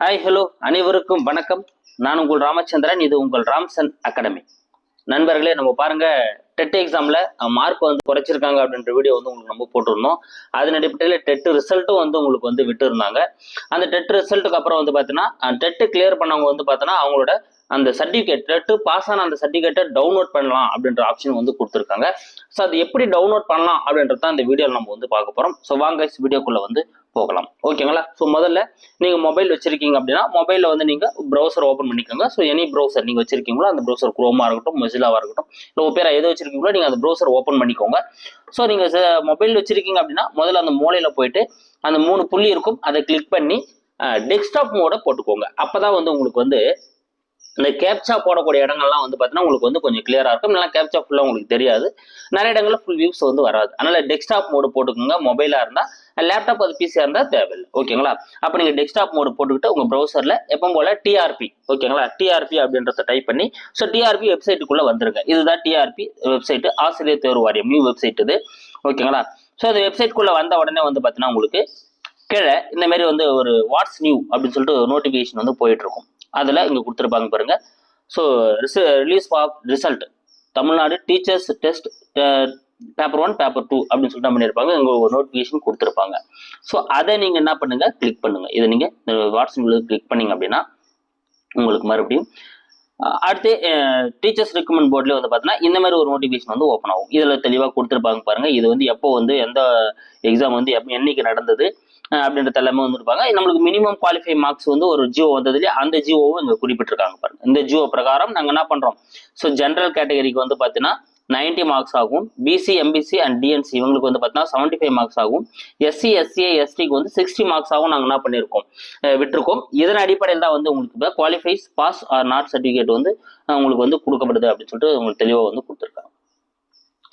Hi hello அனைவருக்கும் வணக்கம். நான் உங்கள் ராமச்சந்திரன். இது உங்கள் ராம்சன் அகாடமி. நண்பர்களே, நம்ம பாருங்க, டெட் எக்ஸாம்ல மார்க் குறைச்சிருக்காங்க அப்படின்ற வீடியோ உங்களுக்கு நம்ம போட்டிருந்தோம். அதன் அடிப்படையில் டெட் ரிசல்ட்டும் உங்களுக்கு விட்டு இருந்தாங்க. அந்த டெட் ரிசல்ட்டுக்கு அப்புறம் பார்த்தீங்கன்னா டெட் கிளியர் பண்ணவங்க பார்த்தீங்கன்னா அவங்களோட அந்த சர்டிஃபிகேட் டெட் பாஸ் ஆன அந்த சர்டிஃபிகேட்டை டவுன்லோட் பண்ணலாம் அப்படின்ற ஆப்ஷன் கொடுத்துருக்காங்க. ஸோ அது எப்படி டவுன்லோட் பண்ணலாம் அப்படின்றது தான் இந்த வீடியோவில் நம்ம பார்க்க போகிறோம். ஸோ வாங்க வீடியோக்குள்ள போகலாம். ஓகேங்களா? ஸோ முதல்ல நீங்க மொபைல் வச்சிருக்கீங்க அப்படின்னா மொபைல்ல நீங்க ப்ரௌசர் ஓப்பன் பண்ணிக்கோங்க. ஸோ எனி ப்ரௌசர் நீங்க வச்சிருக்கீங்களோ அந்த ப்ரௌசர் குரோமா இருக்கட்டும், மொசிலாவா இருக்கட்டும், இல்லை ஒப்பேரா எது வச்சிருக்கீங்களோ நீங்க அந்த ப்ரௌசர் ஓப்பன் பண்ணிக்கோங்க. ஸோ நீங்க மொபைல் வச்சிருக்கீங்க அப்படின்னா முதல்ல அந்த மூலையில போயிட்டு அந்த 3 புள்ளி இருக்கும், அதை கிளிக் பண்ணி டெஸ்க்டாப் மோட போட்டுக்கோங்க. அப்பதான் உங்களுக்கு இந்த கேப்சா போடக்கூடிய இடங்கள்லாம் பார்த்தீங்கன்னா உங்களுக்கு கொஞ்சம் கிளியரா இருக்கும். இல்லைனா கேப்சா ஃபுல்லாக உங்களுக்கு தெரியாது, நிறைய இடங்கள்ல ஃபுல் வியூஸ் வராது. அதனால டெஸ்க்டாப் மோடு போட்டுக்கோங்க. மொபைலா இருந்தா, லேப்டாப் அது பிசியா இருந்தா தேவையில்லை. ஓகேங்களா? அப்ப நீங்க டெஸ்க்டாப் மோடு போட்டுக்கிட்டு உங்க ப்ரௌசர்ல எப்பவும் போல டிஆர்பி, ஓகேங்களா, டிஆர்பி அப்படின்றத டைப் பண்ணி ஸோ டிஆர்பி வெப்சைட்டுக்குள்ள வந்துருங்க. இதுதான் டிஆர்பி வெப்சைட், ஆசிரியர் தேர்வு வாரியம் நியூ வெப்சைட் இது. ஓகேங்களா? ஸோ அந்த வெப்சைட்குள்ள வந்த உடனே பார்த்தீங்கன்னா உங்களுக்கு கீழே இந்த மாதிரி ஒரு வாட்ஸ் நியூ அப்படின்னு சொல்லிட்டு நோட்டிபிகேஷன் போயிட்டு இருக்கும். அதில் இங்கே கொடுத்துருப்பாங்க பாருங்க. So release of result Tamil Nadu teachers test paper 1 paper 2 அப்படின்னு சொல்லிட்டு பண்ணியிருப்பாங்க. இங்கே ஒரு நோட்டிஃபிகேஷன் கொடுத்துருப்பாங்க. ஸோ அதை நீங்கள் என்ன பண்ணுங்க, கிளிக் பண்ணுங்க. இதை நீங்கள் வாட்ஸ்அப்பில் கிளிக் பண்ணீங்க அப்படின்னா உங்களுக்கு மறுபடியும் அடுத்து டீச்சர்ஸ் ரெக்கமெண்ட் போர்ட்லேயே பார்த்தீங்கன்னா இந்த மாதிரி ஒரு நோட்டிஃபிகேஷன் ஓப்பன் ஆகும். இதில் தெளிவாக கொடுத்துருப்பாங்க பாருங்க. இது எப்போ எந்த எக்ஸாம் என்னைக்கு நடந்தது அப்படின்றது எல்லாமே இருப்பாங்க. நம்மளுக்கு மினிமம் குவாலிஃபை மார்க்ஸ் ஒரு ஜியோ வந்ததுலேயே அந்த ஜியோவும் இங்கே குறிப்பிட்டிருக்காங்க பாருங்க. இந்த ஜியோ பிரகாரம் நாங்கள் என்ன பண்ணுறோம், ஸோ ஜென்ரல் கேட்டகரிக்கு பார்த்தீங்கன்னா 90 மார்க்ஸ் ஆகும். பிசி, எம்பிசி அண்ட் டிஎன்சி இவங்களுக்கு பார்த்தீங்கன்னா 75 மார்க்ஸ் ஆகும். எஸ்சி, எஸ்சிஏ, எஸ்டிக்கு 60 மார்க்ஸ் ஆகும். நாங்கள் என்ன பண்ணியிருக்கோம், விட்டுருக்கோம். இதன் அடிப்படையில் தான் உங்களுக்கு qualifies pass or not certificate உங்களுக்கு கொடுக்கப்படுது அப்படின்னு சொல்லிட்டு உங்களுக்கு தெளிவாக கொடுத்துருக்காங்க.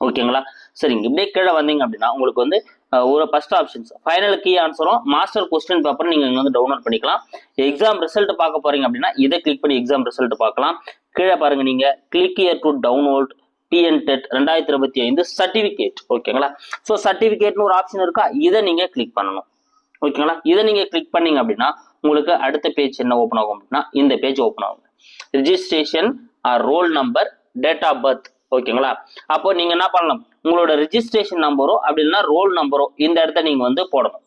ஓகேங்களா? சரிங்க. இப்படியே கீழே வந்தீங்க அப்படின்னா உங்களுக்கு ஒரு ஃபர்ஸ்ட் ஆப்ஷன்ஸ் ஃபைனல் கீ ஆன்சரும் மாஸ்டர் கொஸ்டின் பேப்பர் நீங்க இங்க டவுன்லோட் பண்ணிக்கலாம். எக்ஸாம் ரிசல்ட் பார்க்க போறீங்க அப்படின்னா இதை கிளிக் பண்ணி எக்ஸாம் ரிசல்ட் பார்க்கலாம். கீழே பாருங்க, நீங்க click here to download TN dead 2025 certificate. ஓகேங்களா? ஸோ சர்டிபிகேட்னு ஒரு ஆப்ஷன் இருக்கா, இதை நீங்க கிளிக் பண்ணணும். ஓகேங்களா? இதை நீங்க கிளிக் பண்ணீங்க அப்படின்னா உங்களுக்கு அடுத்த பேஜ் என்ன ஓப்பன் ஆகும் அப்படின்னா இந்த பேஜ் ஓப்பன் ஆகும். Registration roll number, date of birth. ஓகேங்களா? அப்போ நீங்க என்ன பண்ணலாம், உங்களோட ரிஜிஸ்ட்ரேஷன் நம்பரோ அப்படின்னா ரோல் நம்பரோ இந்த இடத்த நீங்க போடணும்.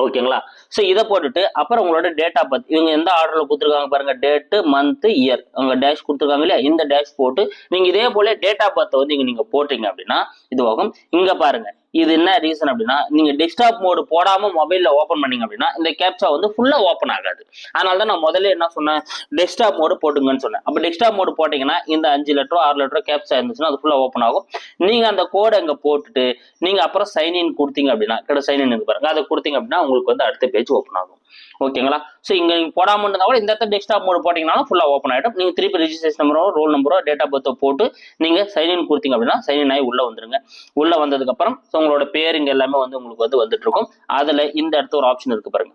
ஓகேங்களா? ஸோ இதை போட்டுட்டு அப்புறம் உங்களோட டேட் ஆஃப் பர்த் இவங்க எந்த ஆர்டர்ல கொடுத்துருக்காங்க பாருங்க, டேட்டு, மந்த், இயர், உங்க டேஷ் கொடுத்துருக்காங்க இல்லையா, இந்த டேஷ் போட்டு நீங்க இதே போல டேட் ஆஃப் பர்த் நீங்க போட்டீங்க அப்படின்னா இதுவாகும். இங்க பாருங்க, இது என்ன ரீசன் அப்படின்னா நீங்க டெஸ்க்டாப் மோடு போடாம மொபைல்ல ஓப்பன் பண்ணீங்க அப்படின்னா இந்த கேப்சா ஃபுல்லா ஓப்பன் ஆகாது. அதனாலதான் நான் முதல்ல என்ன சொன்னேன், டெஸ்க்டாப் மோடு போட்டுங்கன்னு சொன்னேன். அப்ப டெஸ்க்டாப் மோடு போட்டீங்கன்னா இந்த 5 லெட்டரோ 6 லெட்டரோ கேப்சா இருந்துச்சுன்னா அது ஃபுல்லா ஓப்பன் ஆகும். நீங்க அந்த கோடை இங்க போட்டுட்டு நீங்க அப்புறம் சைன் இன் கொடுத்தீங்க அப்படின்னா கிட்ட சைன் இன் பாருங்க, அதை கொடுத்தீங்க அப்படின்னா உங்களுக்கு அடுத்த பேஜ் ஓப்பன் ஆகும். ஓகேங்களா? ஸோ இங்க நீங்க போடாம இருந்தா கூட இந்த இடத்துல டெஸ்க்டாப் மோடு போட்டீங்கன்னா ஃபுல்லா ஓப்பன் ஆயிடும். நீங்க திருப்பி ரெஜிஸ்ட்ரேஷன் நம்பரோ ரோல் நம்பரோ டேட் ஆஃப் பர்த்தோ போட்டு நீங்க சைன் இன் கொடுத்தீங்க அப்படின்னா சைன் இன் ஆகி உள்ள வந்துருங்க. உள்ள வந்ததுக்கு அப்புறம் உங்களோட பேர் இங்க எல்லாமே உங்களுக்கு வந்துட்டு இருக்கும். அதுல இந்த இடத்துல ஒரு ஆப்ஷன் இருக்கு பாருங்க,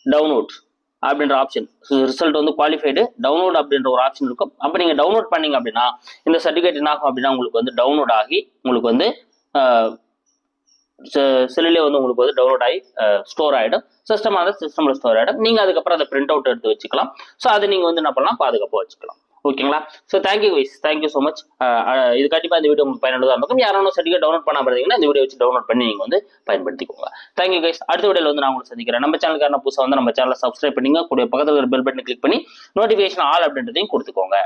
டவுன்லோட் அப்படின்ற ஆப்ஷன். ரிசல்ட் குவாலிஃபைடு டவுன்லோட் அப்படின்ற ஒரு ஆப்ஷன் இருக்கும். அப்ப நீங்க டவுன்லோட் பண்ணீங்க அப்படின்னா இந்த சர்டிஃபிகேட் என்ன ஆகும் அப்படின்னா உங்களுக்கு டவுன்லோட் ஆகி உங்களுக்கு செல்லிலே உங்களுக்கு டவுன்லோட் ஆகி ஸ்டோர் ஆகிடும். சிஸ்டம்ல ஸ்டோர் ஆகிடும். நீங்க அதுக்கப்புறம் அதை பிரிண்ட் அவுட் எடுத்து வச்சுக்கலாம். ஸோ அதை நீங்க என்ன பண்ணலாம், பாதுகாப்பாக வச்சுக்கலாம். ஓகேங்களா? So thank you guys, thank you so much. இது கண்டிப்பாக இந்த வீடியோ உங்களுக்கு பயனுள்ளதாக இருக்கும். யாரும் சர்டிஃபிகேட் டவுன்லோட் பண்ண பார்த்தீங்கன்னா இந்த வீடியோ வச்சு டவுன்லோட் பண்ணி நீங்க பயன்படுத்திக்கோங்க. Thank you guys. அடுத்த வீடியோவில் நான் உங்களுக்கு சந்திக்கிறேன். நம்ம சேனலுக்கான புதுசாக நம்ம சேனலை சப்ஸ்கிரைப் பண்ணிங்க, கூட பக்கத்தில் பெல் பட்டன் கிளிக் பண்ணி நோட்டிஃபிகேஷன் ஆல் அப்படின்றதையும் கொடுத்துக்கோங்க.